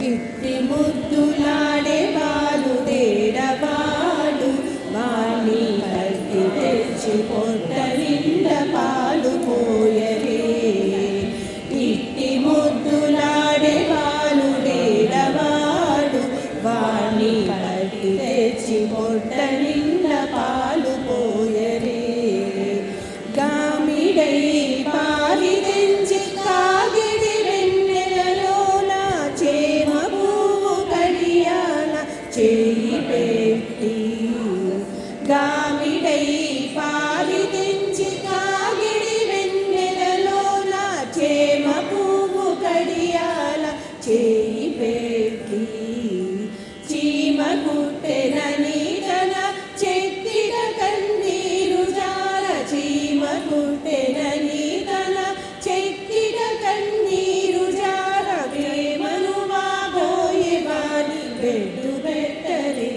ఇట్టి ముద్దులాడే బాలు దేడవాడు వాణ్ణి కట్టి తెచ్చి పొట్ట నిండ పాలు పోయరే. ఇట్టి ముద్దులాడే బాలు దేడవాడు వాణ్ణి కట్టి తెచ్చి పొట్ట నిండ పాలు పోయరే. గామిడై పారి తెంచి కాగిడి వెన్నెలలోన చేమ పువ్వు కడియాన చేయి పెట్టి. గామిడై పారి తెంచి కాగిడి వెన్నెలలోన చేమ పువ్వు కడియాన చేయి పెట్టి. చీమ కుట్టెనని తన చెక్కిన కన్నీరు జార. చీమ కుట్టెనని తన చెక్కిన కన్నీరు జార. ప్రేమను బాబోయే వాని బెడ్డు పెట్టరే.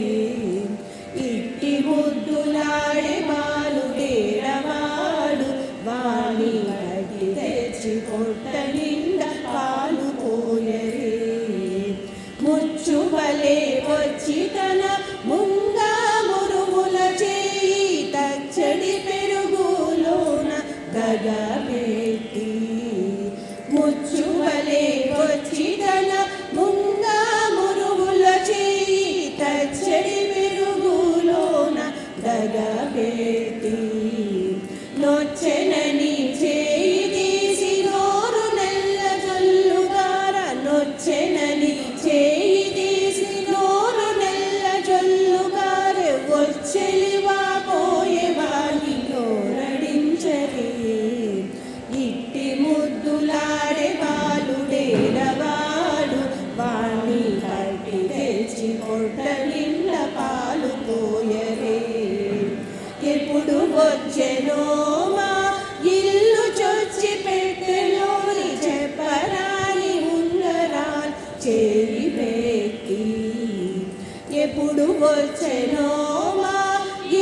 ఇట్టి ముద్దులాడే బాలు దేడవాడు వాణి కట్టి తెచ్చి పొట్ట నిండా పాలు పోయరే. ముచ్చువలే వచ్చి తన ముంగా మురుగుల చేయి తచ్చడి పెరుగులోన దగబెట్టి. ముచ్చువలే వచ్చి తన ముంగా మురుగుల చేయి తచ్చడి పెరుగులోన దగబెట్టి. నొచ్చెనని చేయి తీసి నోరు నెల్ల జొల్లుగార. నొచ్చెనని చేయి తీసి నోరు నెల్ల జొల్లుగార. వచ్చెలివా పోయేవాని నోరడించరే. ఇట్టి ముద్దులాడే బాలు దేడవాడు వాణ్ణి కట్టి తెచ్చి పొట్ట నిండ పాలు పోయరే. ఎప్పుడు వచ్చెనో మా ఇల్లు చొచ్చి పెట్టెలోని చెప్పరాని ఉంగరాలు చేయి పెట్టి. ఎప్పుడు వచ్చెనో మా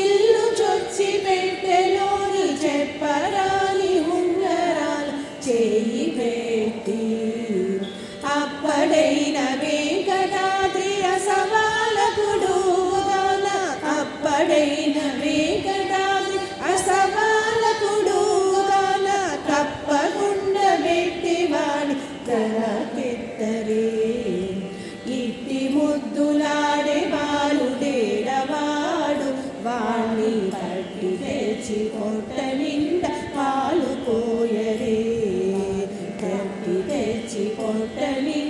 ఇల్లు చొచ్చి పెట్టెలోని చెప్పరాని ఉంగరాలు చేయి పెట్టి. అప్పడైన వెంకటాద్రి అసవాలకుడు గాన. అప్పడైన వెంకటాద్రి అసవాలకుడు గాన. తప్పకుండా పెట్టివాడి తలకెత్తరే. ఇట్టి ముద్దులాడే బాలు దేడవాడు వాణ్ణి కట్టి తెచ్చి పొట్ట నిండా పాలు పోయరే. కట్టి తెచ్చి పొట్ట నిండా